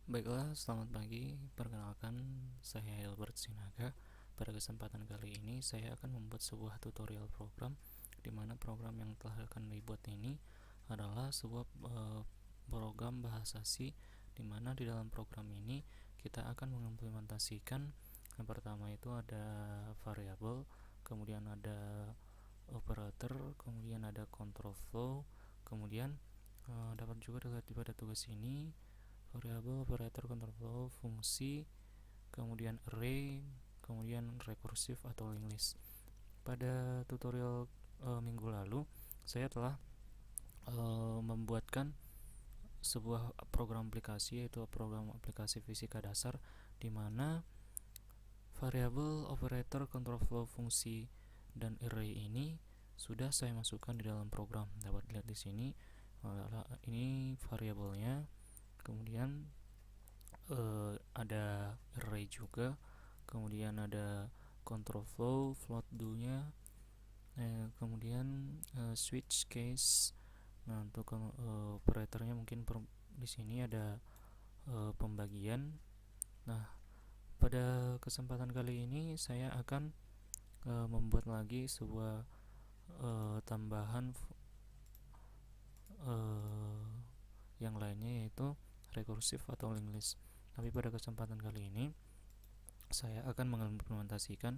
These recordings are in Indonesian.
Baiklah, selamat pagi. Perkenalkan, saya Hilbert Sinaga. Pada kesempatan kali ini, saya akan membuat sebuah tutorial program, di mana program yang telah akan dibuat ini adalah sebuah program bahasa C, di mana di dalam program ini kita akan mengimplementasikan yang pertama itu ada variabel, kemudian ada operator, kemudian ada control flow, kemudian dapat juga dilihat pada tugas ini variabel, operator, control flow, fungsi, kemudian array, kemudian recursive atau linked list. Pada tutorial minggu lalu, saya telah membuatkan sebuah program aplikasi, yaitu program aplikasi fisika dasar, di mana variabel, operator, control flow, fungsi, dan array ini sudah saya masukkan di dalam program. Dapat dilihat di sini, ini variabelnya, kemudian ada array juga, kemudian ada control flow, float do-nya, kemudian switch case. Nah, untuk operatornya mungkin di sini ada pembagian. Nah, pada kesempatan kali ini saya akan membuat lagi sebuah tambahan yang lainnya, yaitu recursive atau linked list. Tapi pada kesempatan kali ini saya akan mengimplementasikan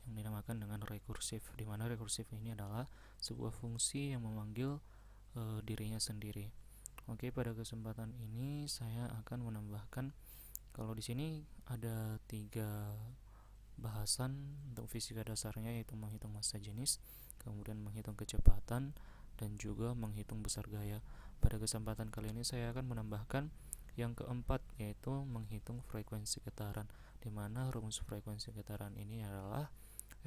yang dinamakan dengan recursive, di mana recursive ini adalah sebuah fungsi yang memanggil dirinya sendiri. Oke, pada kesempatan ini saya akan menambahkan, kalau di sini ada 3 bahasan untuk fisika dasarnya, yaitu menghitung massa jenis, kemudian menghitung kecepatan, dan juga menghitung besar gaya. Pada kesempatan kali ini saya akan menambahkan yang keempat, yaitu menghitung frekuensi getaran, di mana rumus frekuensi getaran ini adalah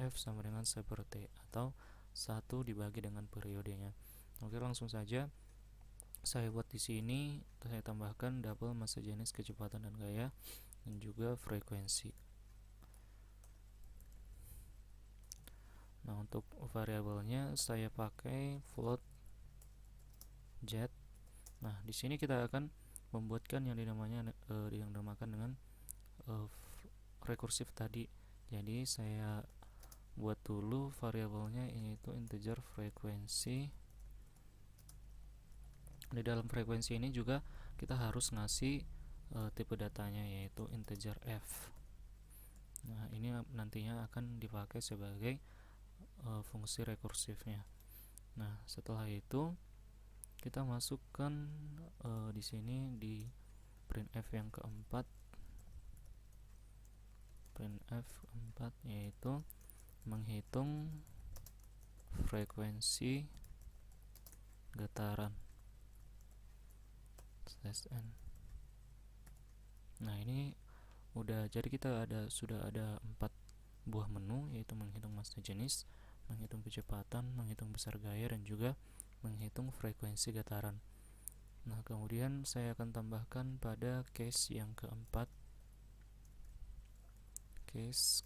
F sama dengan seperti atau 1 dibagi dengan periodenya. Oke, langsung saja saya buat di sini. Saya tambahkan double massa jenis, kecepatan dan gaya, dan juga frekuensi. Nah, untuk variabelnya saya pakai float jet. Nah, di sini kita akan membuatkan yang dinamakan dengan rekursif tadi. Jadi saya buat dulu variabelnya, yaitu integer frekuensi. Di dalam frekuensi ini juga kita harus ngasih tipe datanya, yaitu integer f. Nah, ini nantinya akan dipakai sebagai fungsi rekursifnya. Nah, setelah itu kita masukkan di sini di printf yang keempat, yaitu menghitung frekuensi getaran /n. Nah, ini udah jadi, kita sudah ada 4 buah menu, yaitu menghitung massa jenis, menghitung kecepatan, menghitung besar gaya, dan juga menghitung frekuensi getaran. Nah, kemudian saya akan tambahkan pada case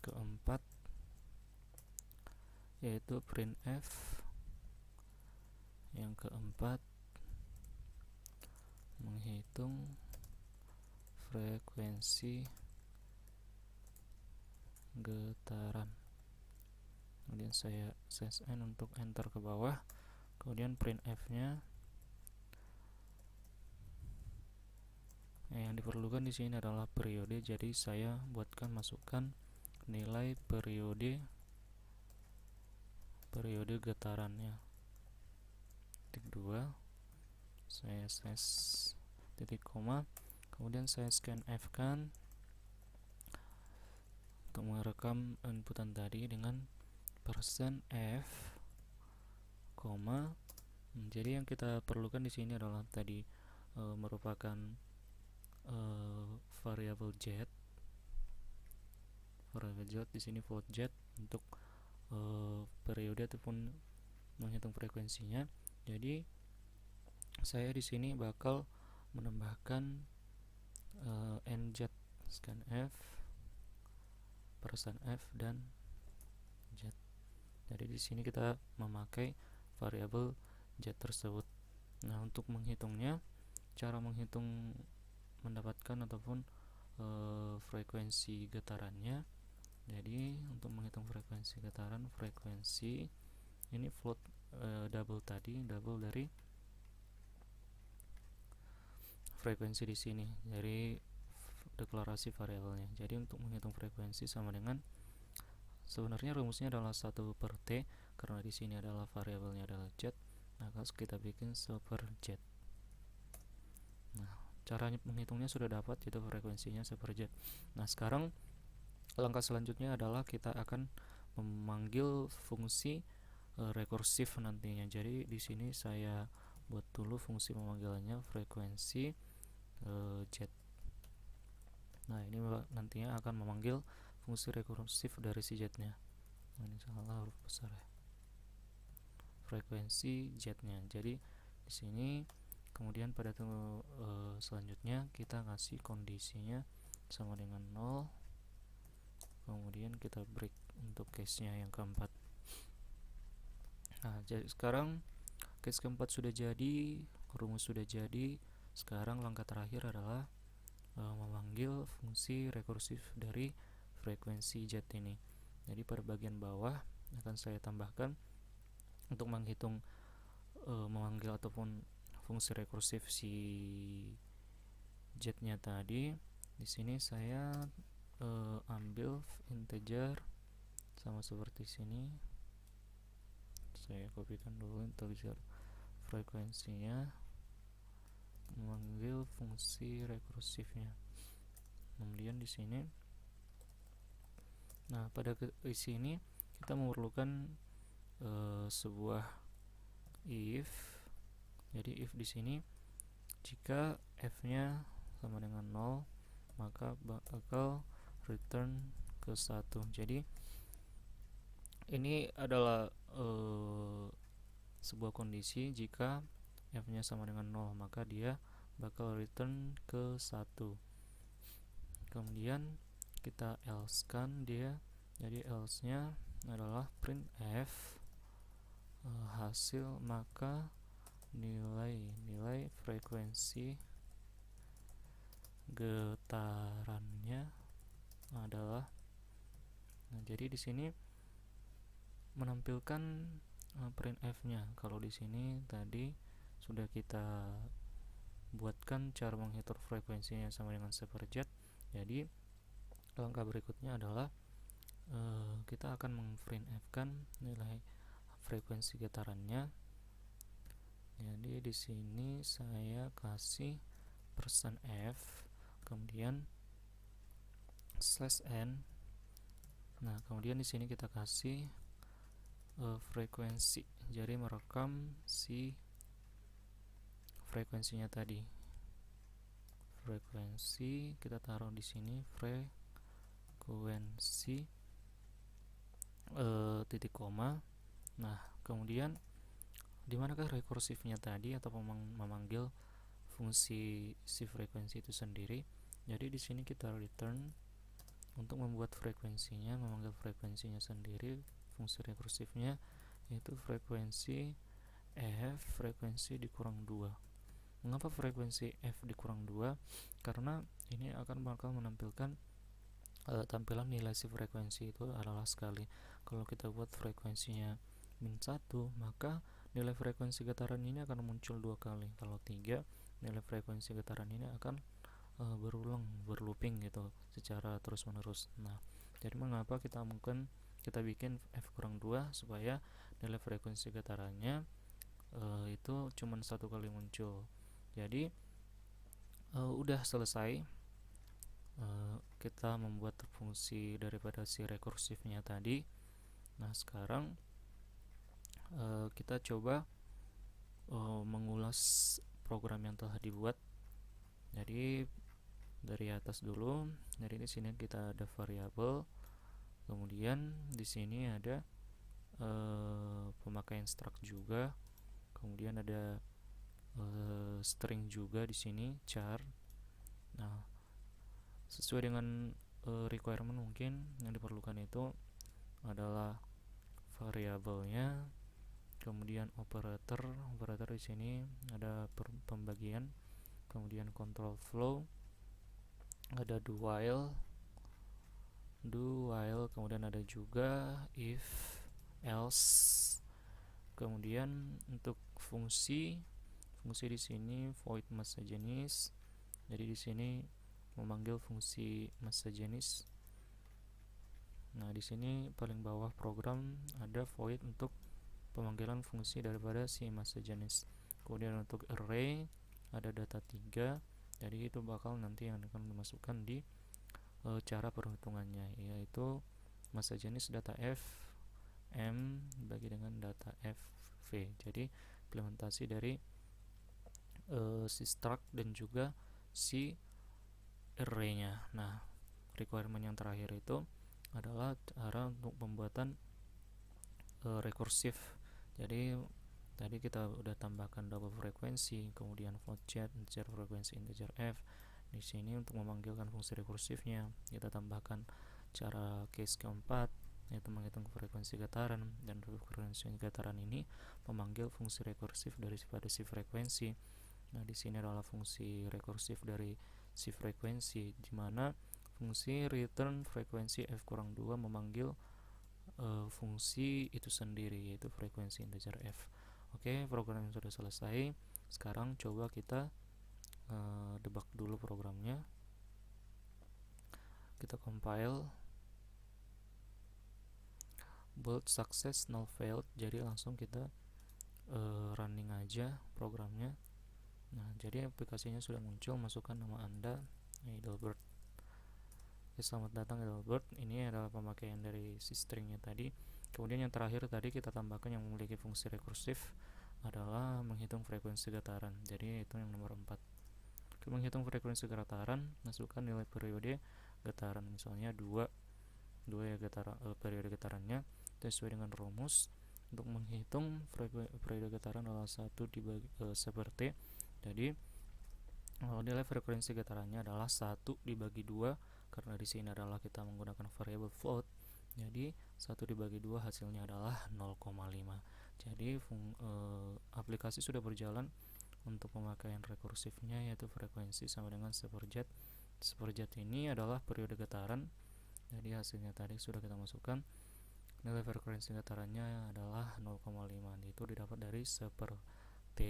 keempat, yaitu printf yang keempat menghitung frekuensi getaran. Kemudian saya /n untuk enter ke bawah. Kemudian printf-nya yang diperlukan di sini adalah periode. Jadi saya masukkan nilai periode getarannya titik 2, saya titik koma, kemudian saya scanf kan untuk merekam inputan tadi dengan %f, koma. Jadi yang kita perlukan di sini adalah tadi merupakan variabel jet. Di sini float jet untuk periode ataupun menghitung frekuensinya. Jadi saya di sini bakal menambahkan njet, scanf, %f, dan jet. Jadi di sini kita memakai variabel jet tersebut. Nah, untuk menghitungnya, cara menghitung mendapatkan ataupun frekuensi getarannya. Jadi untuk menghitung frekuensi getaran, frekuensi ini float double dari frekuensi di sini dari deklarasi variabelnya. Jadi untuk menghitung frekuensi sama dengan, sebenarnya rumusnya adalah 1/t, karena di sini adalah variabelnya adalah Z, maka kita bikin 1/Z. Nah, cara menghitungnya sudah dapat, yaitu frekuensinya 1/Z. Nah, sekarang langkah selanjutnya adalah kita akan memanggil fungsi rekursif nantinya. Jadi di sini saya buat dulu fungsi memanggilannya frekuensi Z. Nah, ini nantinya akan memanggil fungsi rekursif dari si Z-nya. Nah, ini salah huruf besar ya. Frekuensi Z-nya. Jadi di sini kemudian pada selanjutnya kita kasih kondisinya sama dengan 0. Kemudian kita break untuk case-nya yang keempat. Nah, jadi sekarang case keempat sudah jadi, rumus sudah jadi. Sekarang langkah terakhir adalah memanggil fungsi rekursif dari frekuensi Z ini. Jadi pada bagian bawah akan saya tambahkan untuk menghitung memanggil ataupun fungsi rekursif si Z-nya tadi. Di sini saya ambil integer sama seperti sini. Saya kopikan dulu integer frekuensinya, memanggil fungsi rekursifnya. Kemudian di sini, nah pada isi ini kita memerlukan sebuah if. Jadi if di sini jika f-nya sama dengan 0, maka bakal return ke 1. Jadi ini adalah sebuah kondisi. Jika f-nya sama dengan 0, maka dia bakal return ke 1. Kemudian kita else kan dia. Jadi else nya adalah print f hasil, maka nilai frekuensi getarannya adalah, nah jadi di sini menampilkan print f-nya. Kalau di sini tadi sudah kita buatkan cara menghitung frekuensinya sama dengan 1/Z. Jadi langkah berikutnya adalah kita akan meng-print f-kan nilai frekuensi getarannya. Jadi di sini saya kasih %f, kemudian /n. Nah, kemudian di sini kita kasih frekuensi. Jadi merekam si frekuensinya tadi. Frekuensi kita taruh di sini, frekuensi titik koma. Nah, kemudian di manakah rekursifnya tadi atau memanggil fungsi si frekuensi itu sendiri. Jadi di sini kita return untuk membuat frekuensinya, memanggil frekuensinya sendiri. Fungsi rekursifnya yaitu frekuensi f frekuensi dikurang 2. Mengapa frekuensi f dikurang 2? Karena ini akan bakal menampilkan tampilan nilai si frekuensi itu adalah sekali. Kalau kita buat frekuensinya -1, maka nilai frekuensi getaran ini akan muncul 2 kali. Kalau 3, nilai frekuensi getaran ini akan berulang, berlooping gitu secara terus menerus. Nah, jadi mengapa kita bikin f kurang 2 supaya nilai frekuensi getarannya itu cuma 1 kali muncul. Jadi udah selesai kita membuat fungsi daripada si rekursifnya tadi. Nah, sekarang kita coba mengulas program yang telah dibuat. Jadi dari atas dulu. Dari di sini kita ada variabel, kemudian di sini ada pemakaian struct juga, kemudian ada string juga di sini, char. Nah, sesuai dengan requirement mungkin yang diperlukan itu adalah variabelnya, kemudian operator di sini ada pembagian, kemudian control flow, ada do while, kemudian ada juga if, else. Kemudian untuk fungsi di sini void masa jenis. Jadi di sini memanggil fungsi masa jenis. Nah, di sini paling bawah program ada void untuk pemanggilan fungsi daripada si masa jenis. Kemudian untuk array ada data 3. Jadi itu bakal nanti yang akan dimasukkan di cara perhitungannya, yaitu masa jenis data f m dibagi dengan data f v. Jadi implementasi dari si struct dan juga si array-nya. Nah, requirement yang terakhir itu adalah cara untuk pembuatan rekursif. Jadi tadi kita udah tambahkan double frekuensi, kemudian float chart, integer frekuensi, integer f. Di sini untuk memanggilkan fungsi rekursifnya kita tambahkan cara case keempat, yaitu menghitung frekuensi getaran, dan frekuensi getaran ini memanggil fungsi rekursif daripada si frekuensi. Nah, di sini adalah fungsi rekursif dari si frekuensi, di mana fungsi return frekuensi f-2 memanggil fungsi itu sendiri, yaitu frekuensi integer f. Oke, program yang sudah selesai. Sekarang coba kita debug dulu programnya. Kita compile, build success, null failed. Jadi langsung kita running aja programnya. Nah, jadi aplikasinya sudah muncul. Masukkan nama Anda, Edelbert. Oke, selamat datang Edelbert. Ini adalah pemakaian dari si stringnya tadi. Kemudian yang terakhir tadi kita tambahkan yang memiliki fungsi rekursif adalah menghitung frekuensi getaran. Jadi itu yang nomor 4. Untuk menghitung frekuensi getaran, masukkan nilai periode getaran, misalnya 2 ya periode getarannya sesuai dengan rumus. Untuk menghitung periode getaran adalah 1 dibagi seperti. Jadi nilai frekuensi getarannya adalah 1 dibagi 2, karena di sini adalah kita menggunakan variable float. Jadi 1 dibagi 2 hasilnya adalah 0,5. Jadi aplikasi sudah berjalan untuk pemakaian rekursifnya, yaitu frekuensi sama dengan seperjet. Seperjet ini adalah periode getaran. Jadi hasilnya tadi sudah kita masukkan. Nilai frekuensi getarannya adalah 0,5. Itu didapat dari seper T,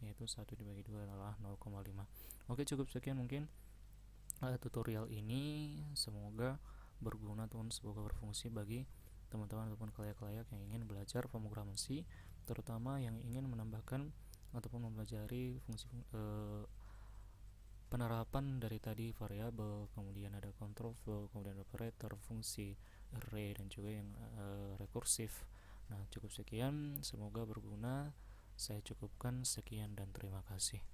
yaitu 1 dibagi 2 adalah 0,5. Oke, cukup sekian mungkin tutorial ini. Semoga berguna teman, semoga berfungsi bagi teman-teman ataupun kelayak-kelayak yang ingin belajar pemrograman C, terutama yang ingin menambahkan ataupun mempelajari fungsi penerapan dari tadi variabel, kemudian ada control flow, kemudian operator, fungsi, array, dan juga yang rekursif. Nah, cukup sekian, semoga berguna. Saya cukupkan sekian dan terima kasih.